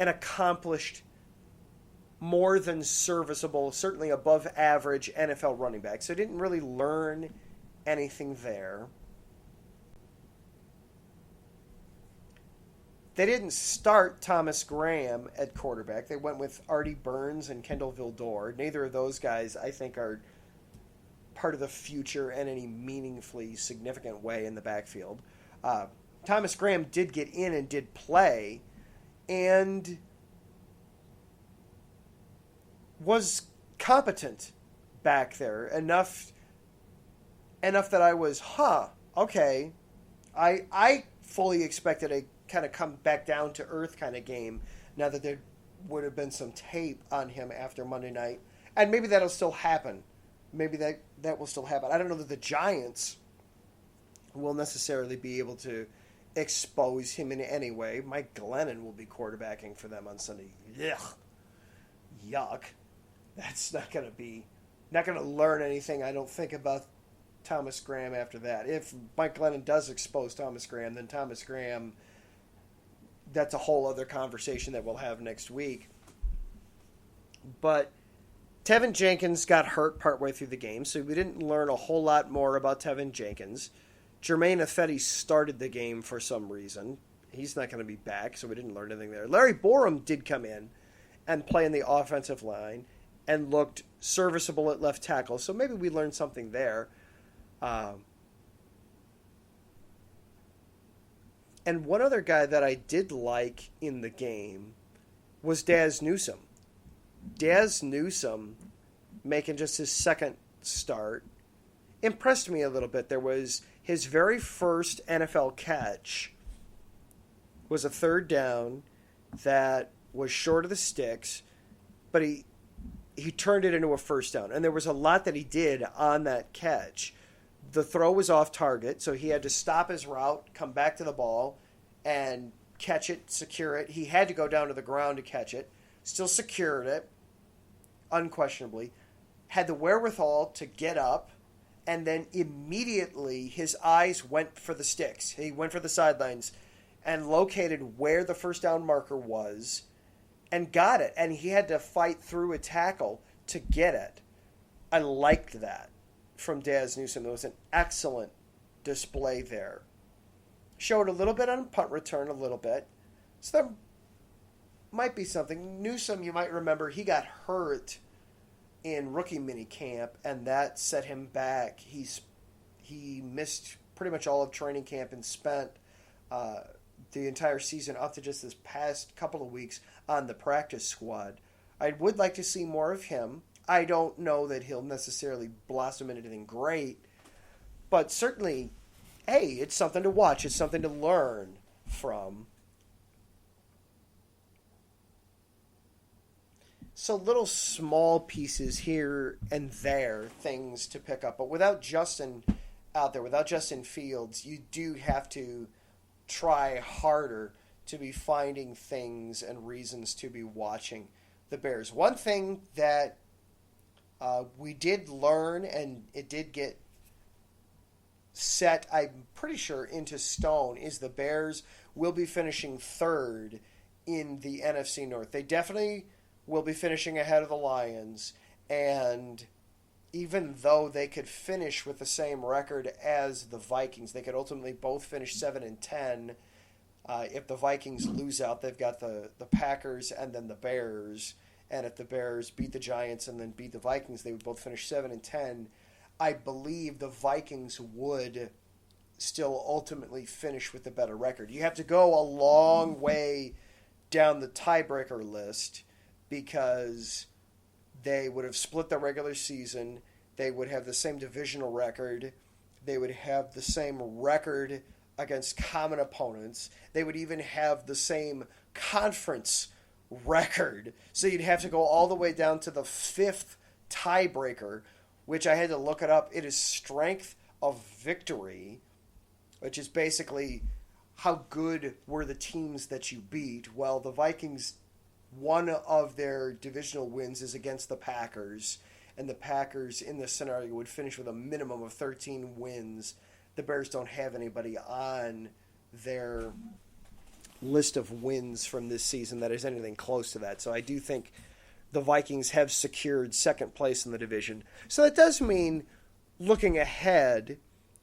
accomplished, more than serviceable, certainly above average NFL running back. So didn't really learn anything there. They didn't start Thomas Graham at quarterback. They went with Artie Burns and Kendall Vildor. Neither of those guys, I think, are part of the future in any meaningfully significant way in the backfield. Thomas Graham did get in and did play and was competent back there. Enough that I was, okay. I fully expected a kind of come back down to earth kind of game now that there would have been some tape on him after Monday night. And maybe that'll still happen. Maybe that will still happen. I don't know that the Giants will necessarily be able to expose him in any way. Mike Glennon will be quarterbacking for them on Sunday. Yuck. That's not going to learn anything, I don't think, about Thomas Graham after that. If Mike Glennon does expose Thomas Graham, then Thomas Graham, that's a whole other conversation that we'll have next week. But Tevin Jenkins got hurt partway through the game, so we didn't learn a whole lot more about Tevin Jenkins. Jermaine Ifedi started the game for some reason. He's not going to be back, so we didn't learn anything there. Larry Borum did come in and play in the offensive line and looked serviceable at left tackle, so maybe we learned something there. And one other guy that I did like in the game was Daz Newsome. Daz Newsome, making just his second start, impressed me a little bit. There was his very first NFL catch was a third down that was short of the sticks, but he turned it into a first down. And there was a lot that he did on that catch. The throw was off target, so he had to stop his route, come back to the ball, and catch it, secure it. He had to go down to the ground to catch it. Still secured it, unquestionably. Had the wherewithal to get up, and then immediately his eyes went for the sticks. He went for the sidelines and located where the first down marker was and got it. And he had to fight through a tackle to get it. I liked that from Daz Newsome. It was an excellent display there. Showed a little bit on punt return, a little bit. So there might be something. Newsome, you might remember, he got hurt in rookie minicamp, and that set him back. He missed pretty much all of training camp and spent the entire season up to just this past couple of weeks on the practice squad. I would like to see more of him. I don't know that he'll necessarily blossom into anything great, but certainly, hey, it's something to watch. It's something to learn from. So little small pieces here and there, things to pick up. But without Justin out there, without Justin Fields, you do have to try harder to be finding things and reasons to be watching the Bears. One thing that we did learn, and it did get set, I'm pretty sure, into stone, is the Bears will be finishing third in the NFC North. They definitely will be finishing ahead of the Lions, and even though they could finish with the same record as the Vikings, they could ultimately both finish 7-10. If the Vikings lose out, they've got the Packers and then the Bears. And if the Bears beat the Giants and then beat the Vikings, they would both finish 7-10. I believe the Vikings would still ultimately finish with the better record. You have to go a long way down the tiebreaker list because they would have split the regular season. They would have the same divisional record. They would have the same record against common opponents. They would even have the same conference record. So you'd have to go all the way down to the fifth tiebreaker, which I had to look it up. It is strength of victory, which is basically how good were the teams that you beat. Well, the Vikings, one of their divisional wins is against the Packers, and the Packers in this scenario would finish with a minimum of 13 wins. The Bears don't have anybody on their list of wins from this season that is anything close to that. So I do think the Vikings have secured second place in the division. So that does mean, looking ahead,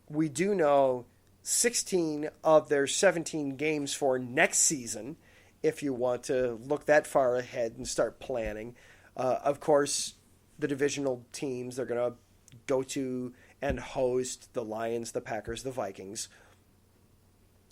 we do know 16 of their 17 games for next season, if you want to look that far ahead and start planning. Of course, the divisional teams, they're going to go to and host the Lions, the Packers, the Vikings.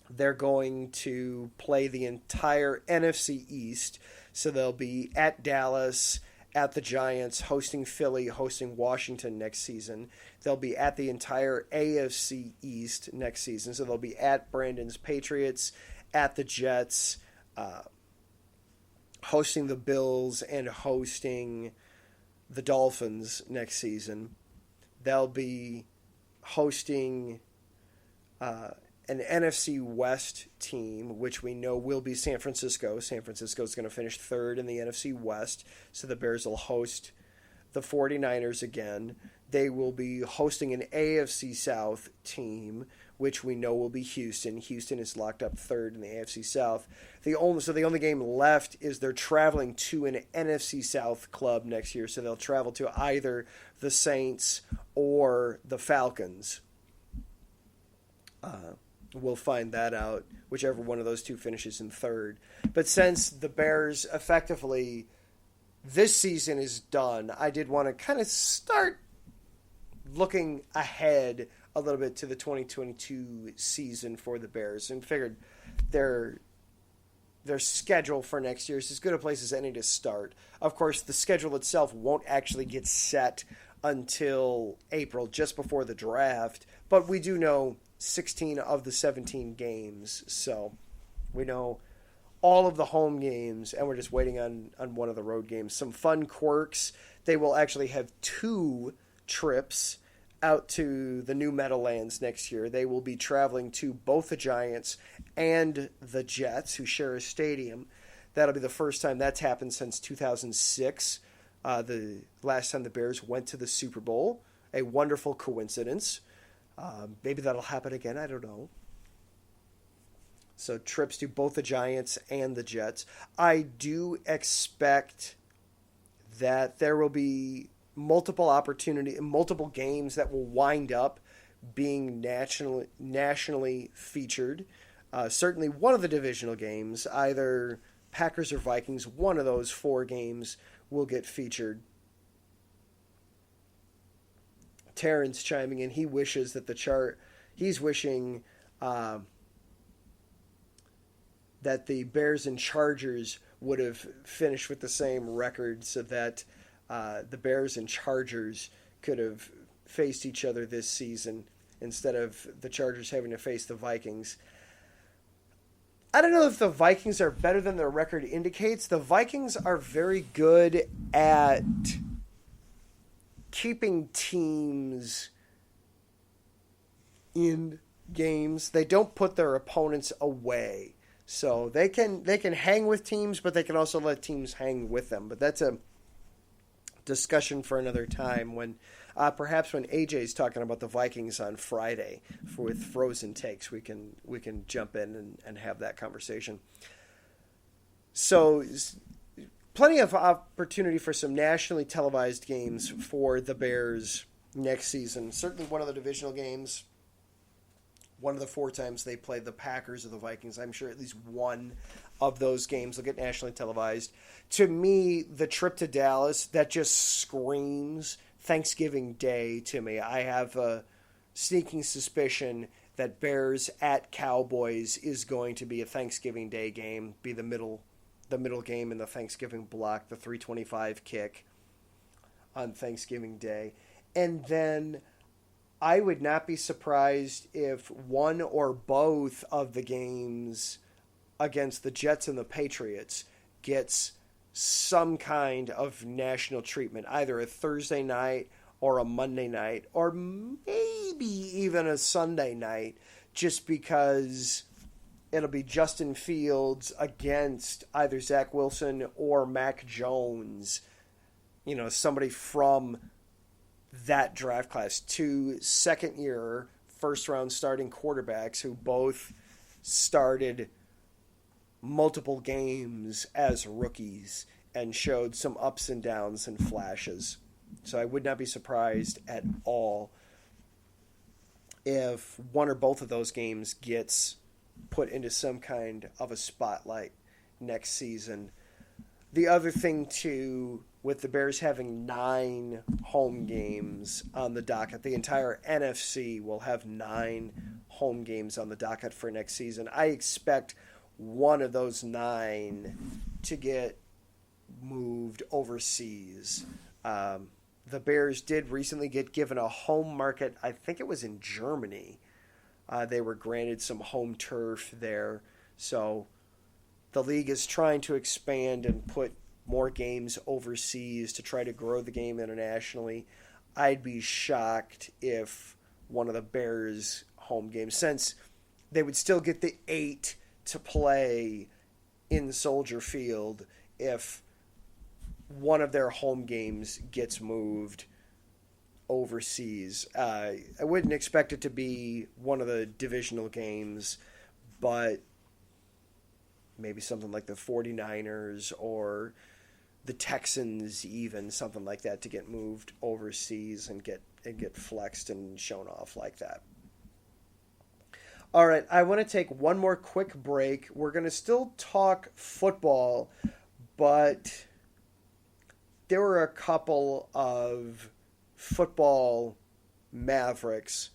They're going to play the entire NFC East, so they'll be at Dallas, at the Giants, hosting Philly, hosting Washington next season. They'll be at the entire AFC East next season, so they'll be at Brandon's Patriots, at the Jets, hosting the Bills, and hosting the Dolphins next season. They'll be hosting an NFC West team, which we know will be San Francisco. San Francisco is going to finish third in the NFC West, so the Bears will host the 49ers again. They will be hosting an AFC South team, which we know will be Houston. Houston is locked up third in the AFC South. The only game left is they're traveling to an NFC South club next year, so they'll travel to either the Saints or the Falcons. We'll find that out, whichever one of those two finishes in third. But since the Bears effectively, this season is done, I did want to kind of start looking ahead a little bit to the 2022 season for the Bears, and figured their schedule for next year is as good a place as any to start. Of course, the schedule itself won't actually get set until April, just before the draft, but we do know 16 of the 17 games, so we know all of the home games, and we're just waiting on one of the road games. Some fun quirks: they will actually have 2 trips out to the new Meadowlands next year. They will be traveling to both the Giants and the Jets, who share a stadium. That'll be the first time that's happened since 2006, the last time the Bears went to the Super Bowl. A wonderful coincidence. Maybe that'll happen again. I don't know. So trips to both the Giants and the Jets. I do expect that there will be multiple games that will wind up being nationally featured. Certainly one of the divisional games, either Packers or Vikings, one of those 4 games will get featured. Terrence chiming in, he wishes that he's wishing that the Bears and Chargers would have finished with the same record, so that the Bears and Chargers could have faced each other this season instead of the Chargers having to face the Vikings. I don't know if the Vikings are better than their record indicates. The Vikings are very good at keeping teams in games. They don't put their opponents away. So they can hang with teams, but they can also let teams hang with them. But that's a discussion for another time, when perhaps when AJ's talking about the Vikings on Friday with Frozen Takes, we can jump in and have that conversation. So plenty of opportunity for some nationally televised games for the Bears next season. Certainly one of the divisional games, one of the 4 times they played the Packers or the Vikings. I'm sure at least one of those games will get nationally televised. To me, the trip to Dallas, that just screams Thanksgiving Day to me. I have a sneaking suspicion that Bears at Cowboys is going to be a Thanksgiving Day game, be the middle game in the Thanksgiving block, the 3:25 kick on Thanksgiving Day. And then I would not be surprised if one or both of the games against the Jets and the Patriots gets some kind of national treatment, either a Thursday night or a Monday night, or maybe even a Sunday night, just because it'll be Justin Fields against either Zach Wilson or Mac Jones, somebody from that draft class, 2 second-year, first-round starting quarterbacks who both started multiple games as rookies and showed some ups and downs and flashes. So I would not be surprised at all if one or both of those games gets put into some kind of a spotlight next season. The other thing, too, with the Bears having 9 home games on the docket, the entire NFC will have 9 home games on the docket for next season. I expect one of those 9 to get moved overseas. The Bears did recently get given a home market. I think it was in Germany. They were granted some home turf there. So the league is trying to expand and put more games overseas to try to grow the game internationally. I'd be shocked if one of the Bears' home games, since they would still get the 8 to play in Soldier Field, if one of their home games gets moved overseas. I wouldn't expect it to be one of the divisional games, but maybe something like the 49ers or the Texans, even something like that, to get moved overseas and get flexed and shown off like that. All right, I want to take one more quick break. We're going to still talk football, but there were a couple of football mavericks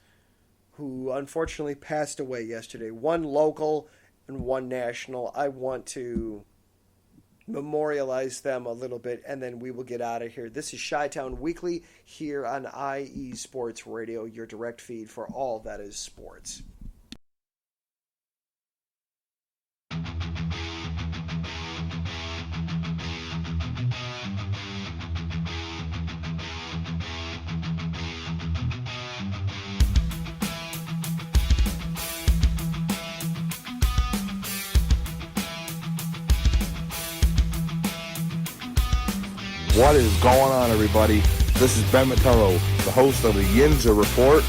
who unfortunately passed away yesterday. One local and one national. I want to memorialize them a little bit, and then we will get out of here. This is Chi-Town Weekly here on IE Sports Radio, your direct feed for all that is sports. What is going on, everybody? This is Ben Metello, the host of the Yinza Report,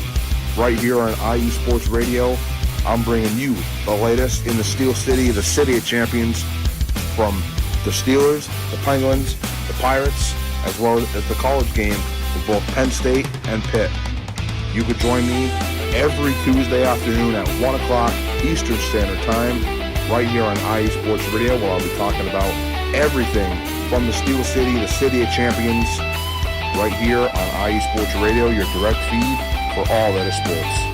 right here on IE Sports Radio. I'm bringing you the latest in the Steel City, the City of Champions, from the Steelers, the Penguins, the Pirates, as well as the college game with both Penn State and Pitt. You could join me every Tuesday afternoon at 1 o'clock Eastern Standard Time, right here on IE Sports Radio, where I'll be talking about everything from the Steel City, the City of Champions, right here on IE Sports Radio, your direct feed for all that is sports.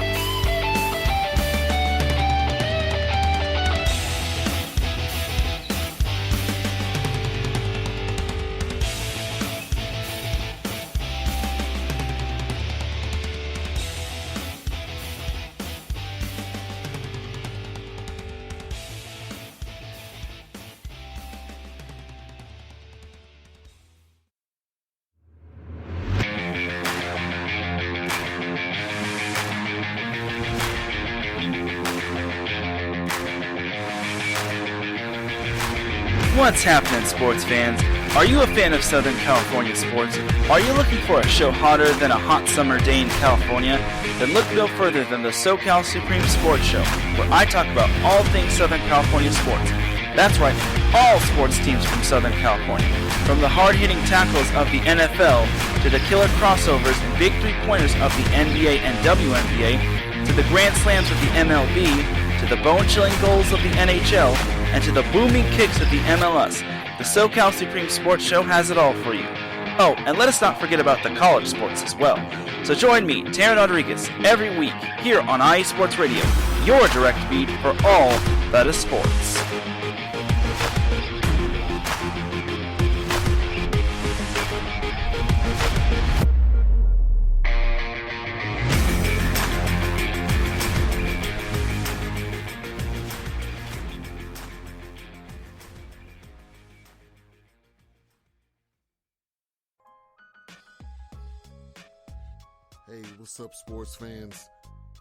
What's happening, sports fans? Are you a fan of Southern California sports? Are you looking for a show hotter than a hot summer day in California? Then look no further than the SoCal Supreme Sports Show, where I talk about all things Southern California sports. That's right, all sports teams from Southern California. From the hard-hitting tackles of the NFL, to the killer crossovers and big three-pointers of the NBA and WNBA, to the grand slams of the MLB, to the bone-chilling goals of the NHL, and to the booming kicks of the MLS, the SoCal Supreme Sports Show has it all for you. Oh, and let us not forget about the college sports as well. So join me, Taryn Rodriguez, every week here on IE Sports Radio, your direct feed for all that is sports. Hey, what's up, sports fans?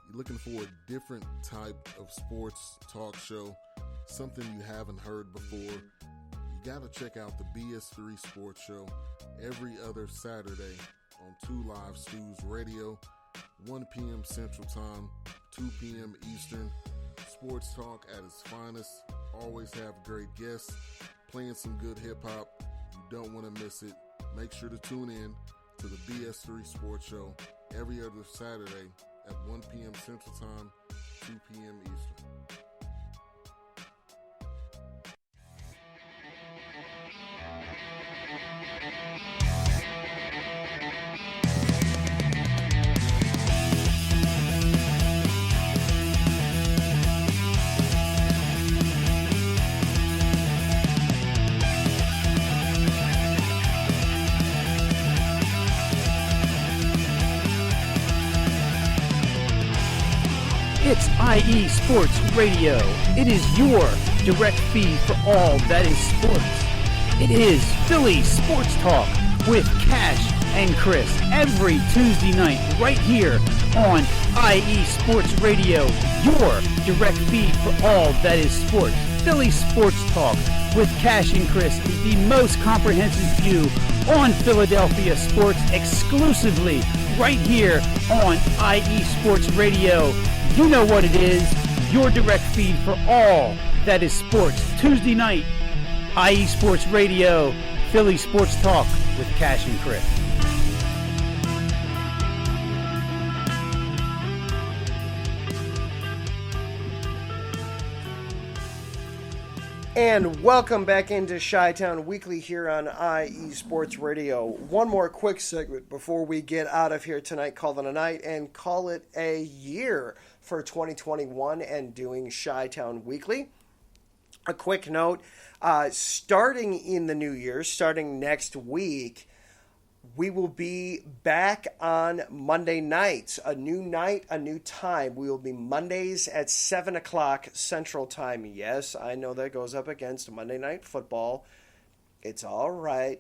You're looking for a different type of sports talk show, something you haven't heard before? You gotta check out the BS3 Sports Show every other Saturday on 2 Live Stews Radio, 1 p.m. Central Time, 2 p.m. Eastern. Sports talk at its finest. Always have great guests, playing some good hip-hop. You don't want to miss it. Make sure to tune in to the BS3 Sports Show every other Saturday at 1 p.m. Central Time, 2 p.m. Eastern. It's IE Sports Radio. It is your direct feed for all that is sports. It is Philly Sports Talk with Cash and Chris every Tuesday night right here on IE Sports Radio, your direct feed for all that is sports. Philly Sports Talk with Cash and Chris is the most comprehensive view on Philadelphia sports exclusively right here on IE Sports Radio. You know what it is, your direct feed for all that is sports. Tuesday night, IE Sports Radio, Philly Sports Talk with Cash and Chris. And welcome back into Chi-Town Weekly here on IE Sports Radio. One more quick segment before we get out of here tonight, call it a night and call it a year for 2021 and doing Chi-Town Weekly. A quick note, starting in the new year, starting next week, we will be back on Monday nights. A new night, a new time. We will be Mondays at 7 o'clock Central Time. Yes, I know that goes up against Monday Night Football. It's all right.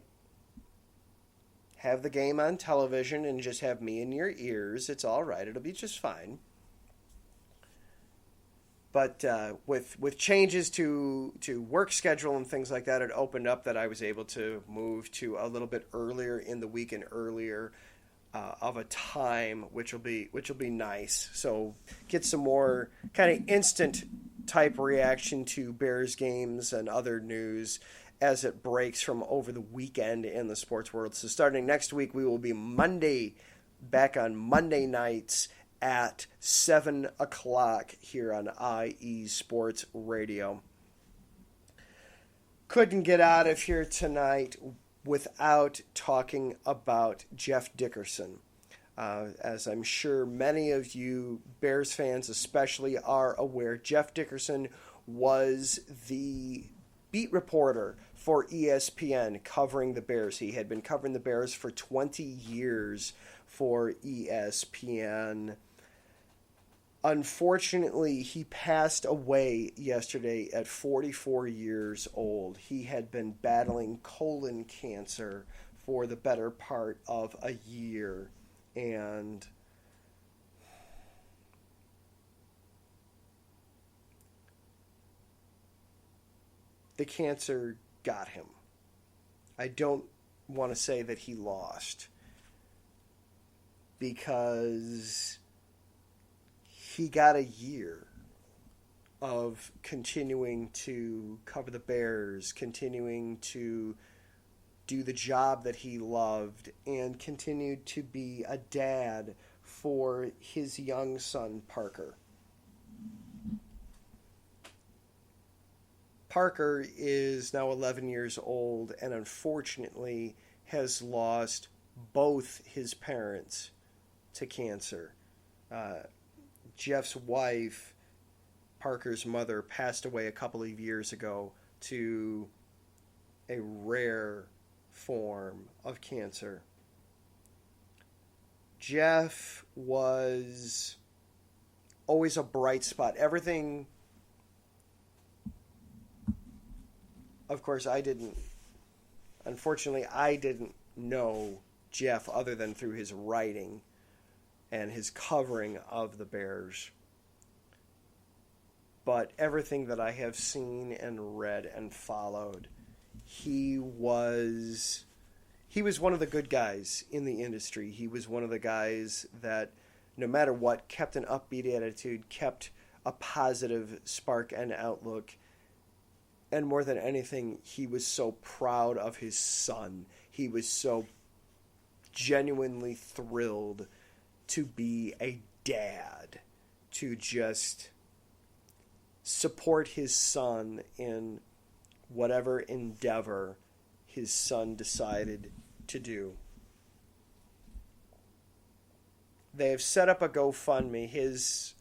Have the game on television and just have me in your ears. It's all right. It'll be just fine. But with changes to work schedule and things like that, it opened up that I was able to move to a little bit earlier in the week and earlier of a time, which will be nice. So get some more kind of instant type reaction to Bears games and other news as it breaks from over the weekend in the sports world. So starting next week, we will be back on Monday nights at 7 o'clock here on IE Sports Radio. Couldn't get out of here tonight without talking about Jeff Dickerson. As I'm sure many of you Bears fans especially are aware, Jeff Dickerson was the beat reporter for ESPN covering the Bears. He had been covering the Bears for 20 years for ESPN. Unfortunately, he passed away yesterday at 44 years old. He had been battling colon cancer for the better part of a year, and the cancer got him. I don't want to say that he lost, because he got a year of continuing to cover the Bears, continuing to do the job that he loved, and continued to be a dad for his young son, Parker. Parker is now 11 years old and unfortunately has lost both his parents to cancer. Jeff's wife, Parker's mother, passed away a couple of years ago to a rare form of cancer. Jeff was always a bright spot. Everything, of course, unfortunately, I didn't know Jeff other than through his writing and his covering of the Bears. But everything that I have seen and read and followed, he was one of the good guys in the industry. He was one of the guys that, no matter what, kept an upbeat attitude, kept a positive spark and outlook. And more than anything, he was so proud of his son. He was so genuinely thrilled to be a dad, to just support his son in whatever endeavor his son decided to do. They have set up a GoFundMe. His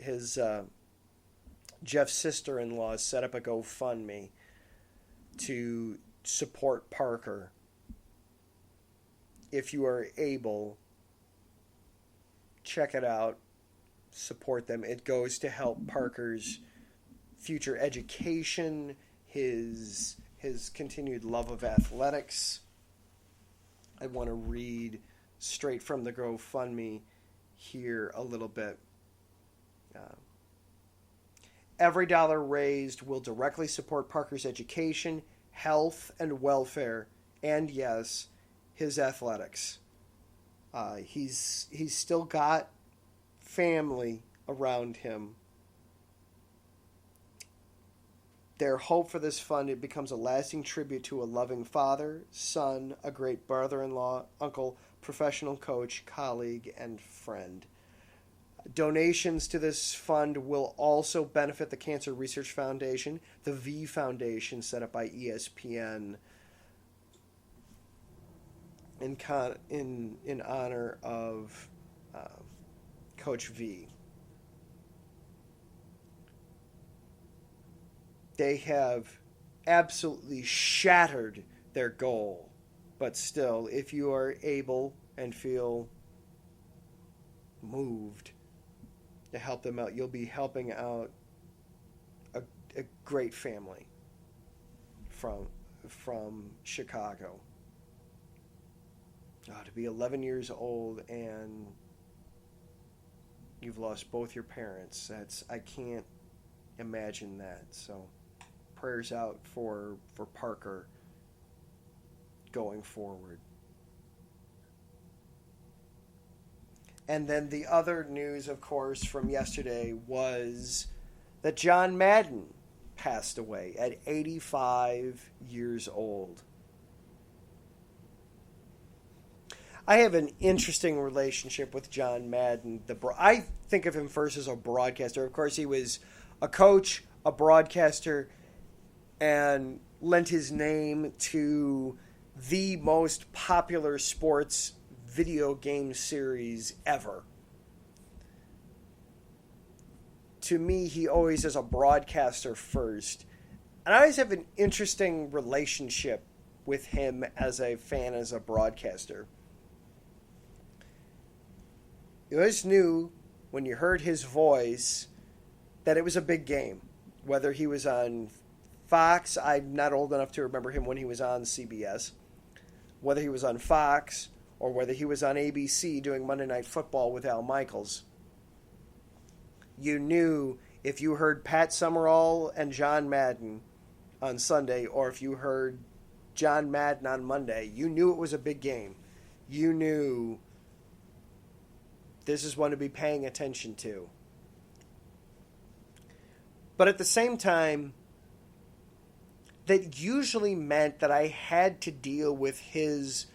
Jeff's sister-in-law set up a GoFundMe to support Parker. If you are able, check it out, support them. It goes to help Parker's future education, his continued love of athletics. I want to read straight from the GoFundMe here a little bit. Every dollar raised will directly support Parker's education, health, and welfare, and yes, his athletics. He's still got family around him. Their hope for this fund, it becomes a lasting tribute to a loving father, son, a great brother-in-law, uncle, professional coach, colleague, and friend. Donations to this fund will also benefit the Cancer Research Foundation, the V Foundation set up by ESPN in honor of Coach V. They have absolutely shattered their goal, but still, if you are able and feel moved to help them out, you'll be helping out a great family from Chicago. To be 11 years old and you've lost both your parents, I can't imagine that. So prayers out for Parker going forward. And then the other news, of course, from yesterday was that John Madden passed away at 85 years old. I have an interesting relationship with John Madden. I think of him first as a broadcaster. Of course, he was a coach, a broadcaster, and lent his name to the most popular sports video game series ever. To me, he always is a broadcaster first. And I always have an interesting relationship with him as a fan, as a broadcaster. You always knew when you heard his voice that it was a big game. Whether he was on Fox, I'm not old enough to remember him when he was on CBS. Whether he was on Fox or whether he was on ABC doing Monday Night Football with Al Michaels. You knew if you heard Pat Summerall and John Madden on Sunday, or if you heard John Madden on Monday, you knew it was a big game. You knew this is one to be paying attention to. But at the same time, that usually meant that I had to deal with his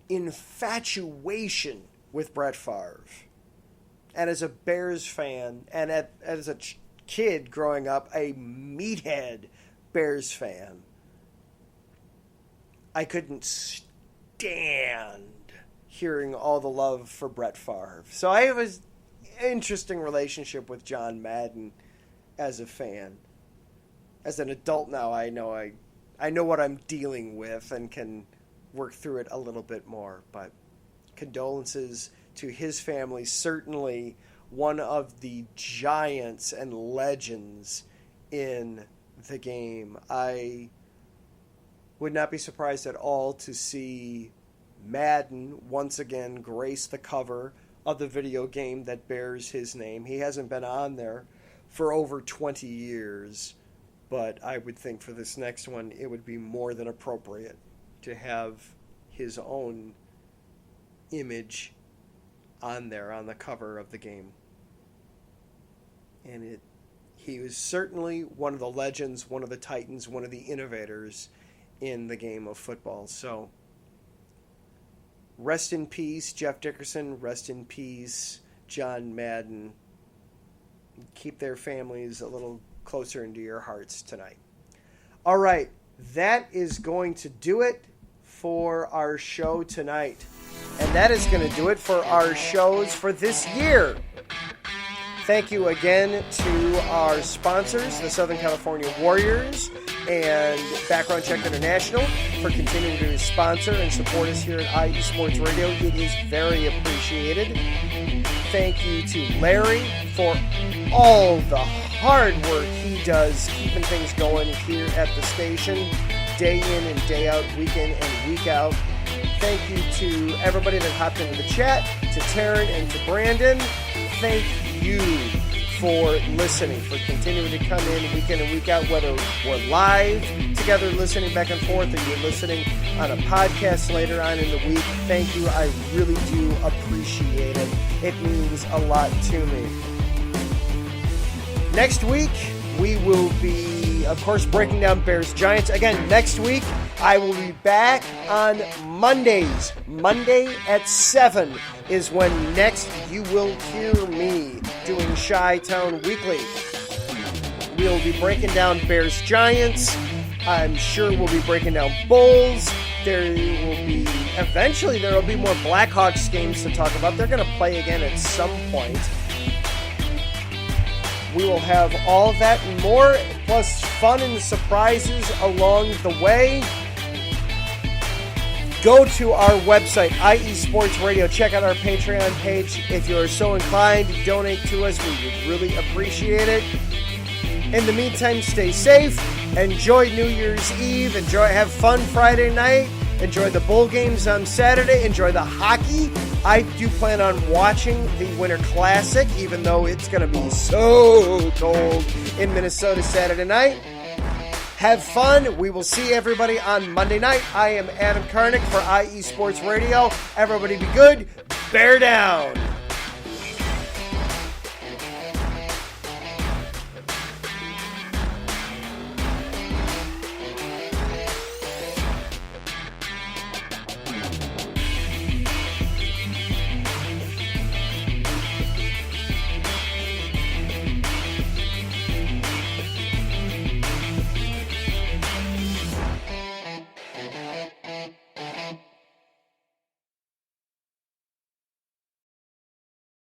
infatuation with Brett Favre. And as a Bears fan, and as a kid growing up, a meathead Bears fan, I couldn't stand hearing all the love for Brett Favre. So I have an interesting relationship with John Madden as a fan. As an adult now, I know what I'm dealing with and can work through it a little bit more. But condolences to his family. Certainly one of the giants and legends in the game. I would not be surprised at all to see Madden once again grace the cover of the video game that bears his name. He hasn't been on there for over 20 years, but I would think for this next one it would be more than appropriate to have his own image on there on the cover of the game. And he was certainly one of the legends, one of the titans, one of the innovators in the game of football. So rest in peace, Jeff Dickerson. Rest in peace, John Madden. Keep their families a little closer into your hearts tonight. All right, that is going to do it for our show tonight. And that is going to do it for our shows for this year. Thank you again to our sponsors, the Southern California Warriors and Background Check International, for continuing to sponsor and support us here at IE Sports Radio. It is very appreciated. Thank you to Larry for all the hard work he does keeping things going here at the station, day in and day out, week in and week out. Thank you to everybody that hopped into the chat, to Taryn and to Brandon. Thank you for listening, for continuing to come in week and week out, whether we're live together listening back and forth or you're listening on a podcast later on in the week. Thank you. I really do appreciate it. It means a lot to me. Next week, we will be, of course, breaking down Bears-Giants. Again, next week, I will be back on Mondays. Monday at 7 is when next you will hear me doing Chi-Town Weekly. We'll be breaking down Bears-Giants. I'm sure we'll be breaking down Bulls. Eventually there will be more Blackhawks games to talk about. They're going to play again at some point. We will have all that and more, plus fun and surprises along the way. Go to our website, IE Sports Radio. Check out our Patreon page. If you're so inclined, donate to us. We would really appreciate it. In the meantime, stay safe. Enjoy New Year's Eve. Have fun Friday night. Enjoy the bowl games on Saturday. Enjoy the hockey. I do plan on watching the Winter Classic, even though it's going to be so cold in Minnesota Saturday night. Have fun. We will see everybody on Monday night. I am Adam Karnick for IE Sports Radio. Everybody be good. Bear down.